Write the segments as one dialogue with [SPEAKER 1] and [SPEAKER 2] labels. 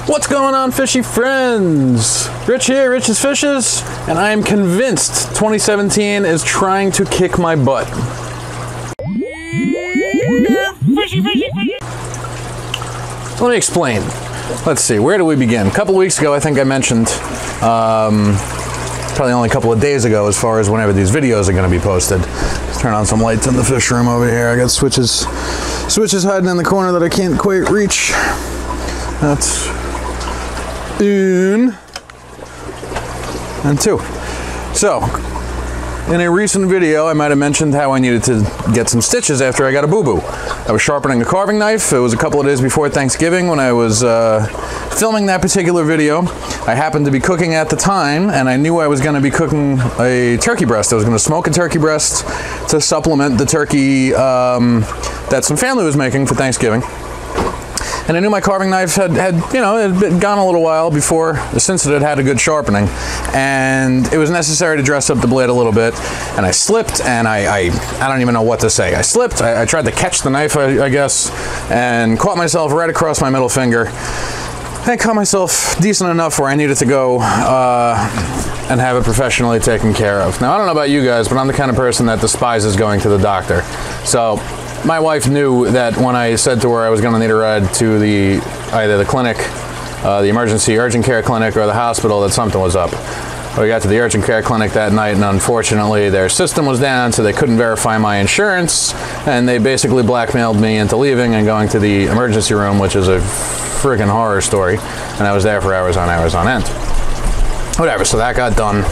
[SPEAKER 1] What's going on, fishy friends? Rich here, Rich's Fishes, and I am convinced 2017 is trying to kick my butt. Let me explain. Let's see, where do we begin? A couple weeks ago, I think I mentioned, probably only a couple of days ago as far as whenever these videos are going to be posted. Let's turn on some lights in the fish room over here. I got switches hiding in the corner that I can't quite reach. That's one and two. So, in a recent video, I might have mentioned how I needed to get some stitches after I got a boo-boo. I was sharpening a carving knife. It was a couple of days before Thanksgiving when I was filming that particular video. I happened to be cooking at the time, and I knew I was going to be cooking a turkey breast. I was going to smoke a turkey breast to supplement the turkey that some family was making for Thanksgiving. And I knew my carving knife had gone a little while before, since it had a good sharpening, and it was necessary to dress up the blade a little bit. And I slipped, and I don't even know what to say. I slipped. I tried to catch the knife, I guess, and caught myself right across my middle finger. I caught myself decent enough where I needed to go and have it professionally taken care of. Now, I don't know about you guys, but I'm the kind of person that despises going to the doctor. So my wife knew that when I said to her I was going to need a ride to either the clinic, the emergency urgent care clinic, or the hospital, that something was up. We got to the urgent care clinic that night, and unfortunately their system was down, so they couldn't verify my insurance, and they basically blackmailed me into leaving and going to the emergency room, which is a friggin' horror story, and I was there for hours on end. Whatever, so that got done.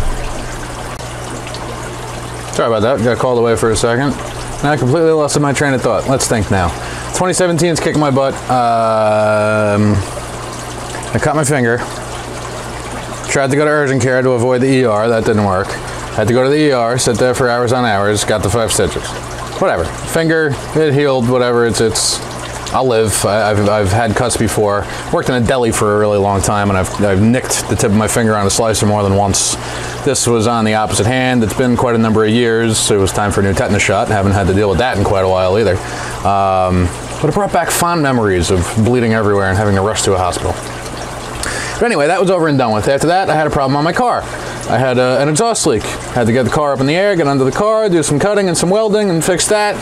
[SPEAKER 1] Sorry about that, got called away for a second. And I completely lost my train of thought. Let's think now. 2017's kicking my butt. I cut my finger. Tried to go to urgent care to avoid the ER. That didn't work. Had to go to the ER, sit there for hours on hours, got the 5 stitches. Whatever. Finger, it healed, whatever. I'll live. I've had cuts before. Worked in a deli for a really long time, and I've nicked the tip of my finger on a slicer more than once. This was on the opposite hand. It's been quite a number of years, so it was time for a new tetanus shot. Haven't had to deal with that in quite a while either. But it brought back fond memories of bleeding everywhere and having to rush to a hospital. But anyway, that was over and done with. After that, I had a problem on my car. I had an exhaust leak. Had to get the car up in the air, get under the car, do some cutting and some welding, and fix that.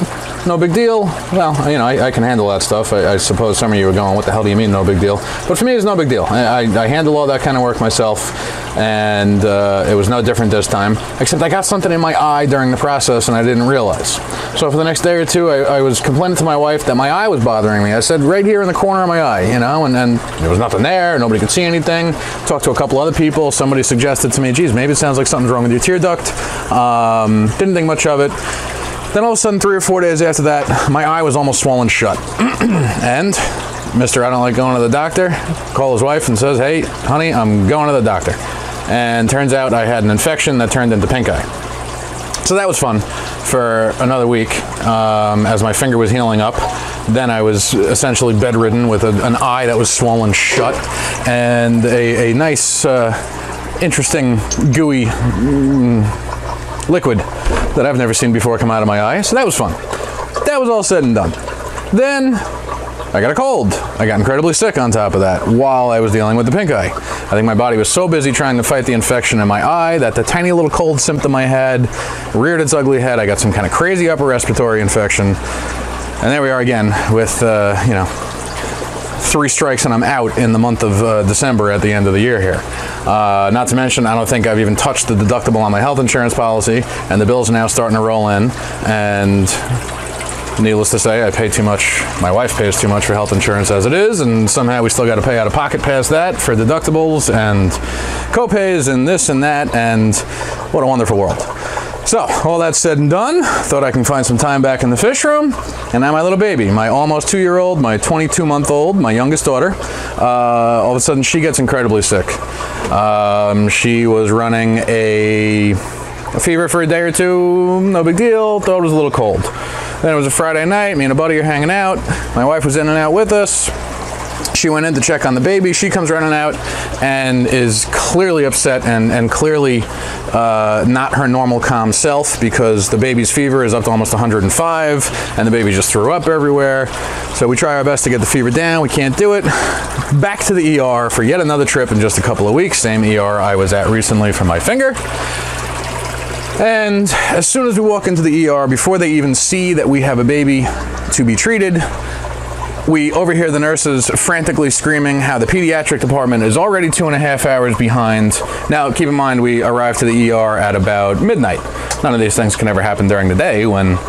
[SPEAKER 1] No big deal. Well, I can handle that stuff. I suppose some of you are going, what the hell do you mean no big deal? But for me, it's no big deal. I handle all that kind of work myself, and it was no different this time, except I got something in my eye during the process and I didn't realize. So for the next day or two, I was complaining to my wife that my eye was bothering me. I said, right here in the corner of my eye, and there was nothing there, nobody could see anything. Talked to a couple other people. Somebody suggested to me, geez, maybe it sounds like something's wrong with your tear duct. Didn't think much of it. Then all of a sudden, 3 or 4 days after that, my eye was almost swollen shut. And Mr. I don't like going to the doctor calls his wife and says, hey, honey, I'm going to the doctor. And turns out I had an infection that turned into pink eye. So that was fun for another week as my finger was healing up. Then I was essentially bedridden with an eye that was swollen shut and a nice, interesting, gooey liquid that I've never seen before come out of my eye. So that was fun. That was all said and done. Then I got a cold. I got incredibly sick on top of that while I was dealing with the pink eye. I think my body was so busy trying to fight the infection in my eye that the tiny little cold symptom I had reared its ugly head. I got some kind of crazy upper respiratory infection. And there we are again with, 3 strikes and I'm out in the month of December at the end of the year here. Not to mention, I don't think I've even touched the deductible on my health insurance policy, and the bills are now starting to roll in, and needless to say, I pay too much. My wife pays too much for health insurance as it is, and somehow we still got to pay out of pocket past that for deductibles and co-pays and this and that, and what a wonderful world. So, all that said and done, thought I can find some time back in the fish room, and now my little baby, my almost 2-year-old, my 22-month-old, my youngest daughter, all of a sudden she gets incredibly sick. She was running a fever for a day or two, no big deal, thought it was a little cold. Then it was a Friday night, me and a buddy are hanging out, my wife was in and out with us. She went in to check on the baby. She comes running out and is clearly upset and clearly not her normal calm self, because the baby's fever is up to almost 105 and the baby just threw up everywhere. So we try our best to get the fever down. We can't do it. Back to the ER for yet another trip in just a couple of weeks. Same ER I was at recently for my finger. And as soon as we walk into the ER, before they even see that we have a baby to be treated, we overhear the nurses frantically screaming how the pediatric department is already 2.5 hours behind. Now, keep in mind, we arrived to the ER at about midnight. None of these things can ever happen during the day when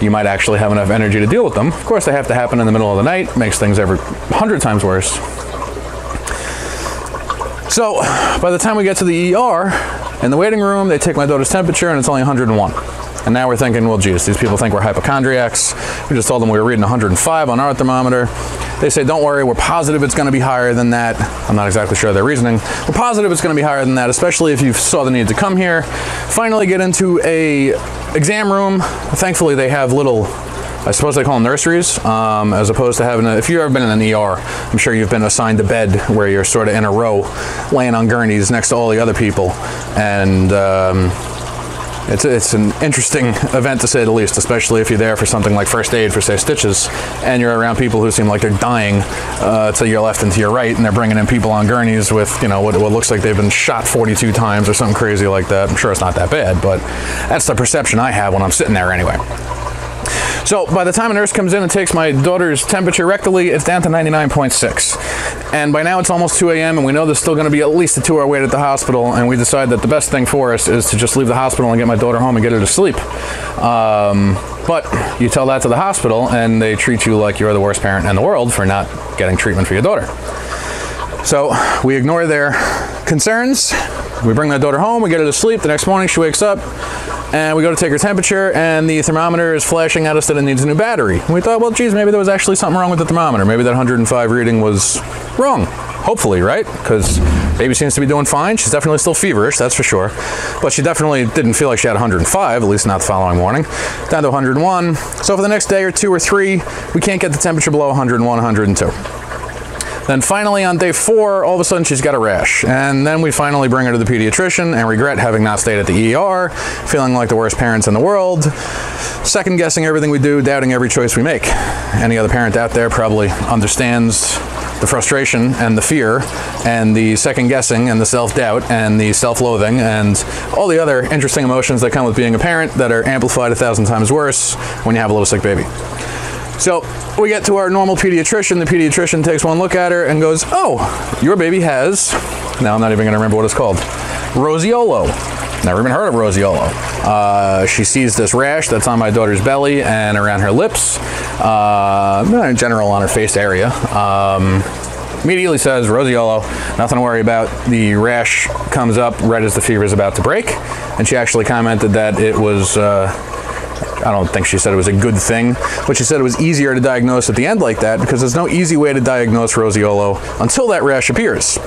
[SPEAKER 1] you might actually have enough energy to deal with them. Of course, they have to happen in the middle of the night. Makes things every 100 times worse. So, by the time we get to the ER, in the waiting room, they take my daughter's temperature and it's only 101. And now we're thinking, well, geez, these people think we're hypochondriacs. We just told them we were reading 105 on our thermometer. They say, don't worry, we're positive it's going to be higher than that. I'm not exactly sure their reasoning. We're positive it's going to be higher than that, especially if you saw the need to come here. Finally get into a exam room. Thankfully, they have little, I suppose they call them nurseries, as opposed to having if you've ever been in an ER, I'm sure you've been assigned a bed where you're sort of in a row, laying on gurneys next to all the other people. And it's an interesting event, to say the least, especially if you're there for something like first aid for, say, stitches, and you're around people who seem like they're dying to your left and to your right, and they're bringing in people on gurneys with, you know, what looks like they've been shot 42 times or something crazy like that. I'm sure it's not that bad, but that's the perception I have when I'm sitting there anyway. So by the time a nurse comes in and takes my daughter's temperature rectally, it's down to 99.6. And by now it's almost 2 a.m. and we know there's still going to be at least a 2-hour wait at the hospital, and we decide that the best thing for us is to just leave the hospital and get my daughter home and get her to sleep. But you tell that to the hospital and they treat you like you're the worst parent in the world for not getting treatment for your daughter. So we ignore their concerns. We bring my daughter home, we get her to sleep. The next morning she wakes up, and we go to take her temperature, and the thermometer is flashing at us that it needs a new battery. And we thought, well, geez, maybe there was actually something wrong with the thermometer. Maybe that 105 reading was wrong. Hopefully, right? Because baby seems to be doing fine. She's definitely still feverish, that's for sure. But she definitely didn't feel like she had 105, at least not the following morning. Down to 101. So for the next day or 2 or 3, we can't get the temperature below 101, 102. Then finally on day 4, all of a sudden she's got a rash. And then we finally bring her to the pediatrician and regret having not stayed at the ER, feeling like the worst parents in the world, second guessing everything we do, doubting every choice we make. Any other parent out there probably understands the frustration and the fear and the second guessing and the self-doubt and the self-loathing and all the other interesting emotions that come with being a parent that are amplified 1,000 times worse when you have a little sick baby. So we get to our normal pediatrician. The pediatrician takes one look at her and goes, oh, your baby has, now I'm not even going to remember what it's called, roseolo. Never even heard of roseolo. She sees this rash that's on my daughter's belly and around her lips, in general on her face area. Immediately says, roseolo, nothing to worry about. The rash comes up right as the fever is about to break. And she actually commented that it was, I don't think she said it was a good thing, but she said it was easier to diagnose at the end like that because there's no easy way to diagnose roseolo until that rash appears.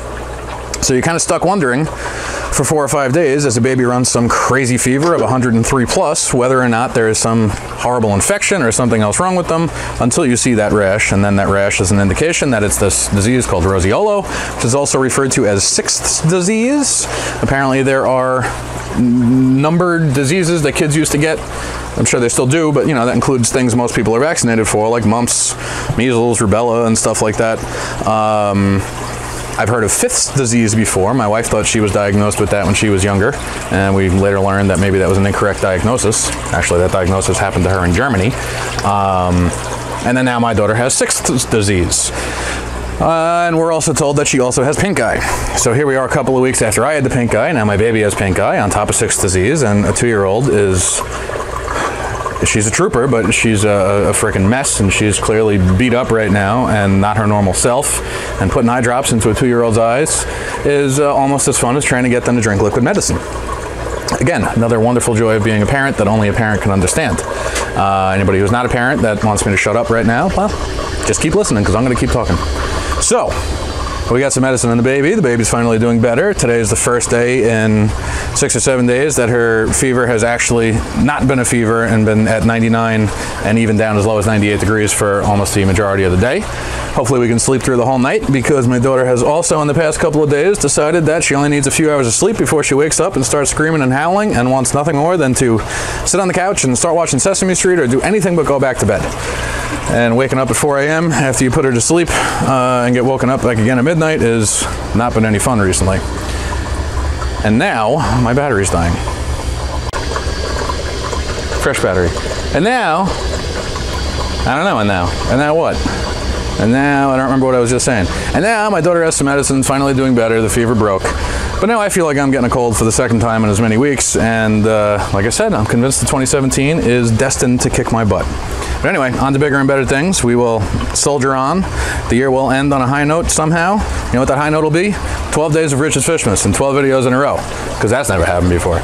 [SPEAKER 1] So you're kind of stuck wondering for 4 or 5 days as a baby runs some crazy fever of 103 plus, whether or not there is some horrible infection or something else wrong with them until you see that rash. And then that rash is an indication that it's this disease called roseolo, which is also referred to as sixth disease. Apparently there are numbered diseases that kids used to get. I'm sure they still do, but you know, that includes things most people are vaccinated for, like mumps, measles, rubella, and stuff like that. I've heard of fifth disease before. My wife thought she was diagnosed with that when she was younger, and we later learned that maybe that was an incorrect diagnosis. Actually, that diagnosis happened to her in Germany. And then now my daughter has sixth disease. And we're also told that she also has pink eye. So here we are a couple of weeks after I had the pink eye. Now my baby has pink eye on top of sixth disease, and a 2-year-old is... She's a trooper, but she's a freaking mess, and she's clearly beat up right now and not her normal self. And putting eye drops into a 2-year-old's eyes is almost as fun as trying to get them to drink liquid medicine. Again, another wonderful joy of being a parent that only a parent can understand. Anybody who's not a parent that wants me to shut up right now, well, just keep listening because I'm going to keep talking. So, We got some medicine in the baby. The baby's finally doing better. Today is the first day in 6 or 7 days that her fever has actually not been a fever and been at 99 and even down as low as 98 degrees for almost the majority of the day. Hopefully we can sleep through the whole night, because my daughter has also in the past couple of days decided that she only needs a few hours of sleep before she wakes up and starts screaming and howling and wants nothing more than to sit on the couch and start watching Sesame Street or do anything but go back to bed. And waking up at 4 a.m. after you put her to sleep and get woken up like again at midnight is not been any fun recently. And now my battery's dying. Fresh battery. And now, I don't know, and now what? And now, I don't remember what I was just saying. And now my daughter has some medicine, finally doing better, the fever broke. But now I feel like I'm getting a cold for the second time in as many weeks, and like I said, I'm convinced that 2017 is destined to kick my butt. But anyway, on to bigger and better things. We will soldier on. The year will end on a high note somehow. You know what that high note will be? 12 days of Rich's Fishmas and 12 videos in a row, because that's never happened before.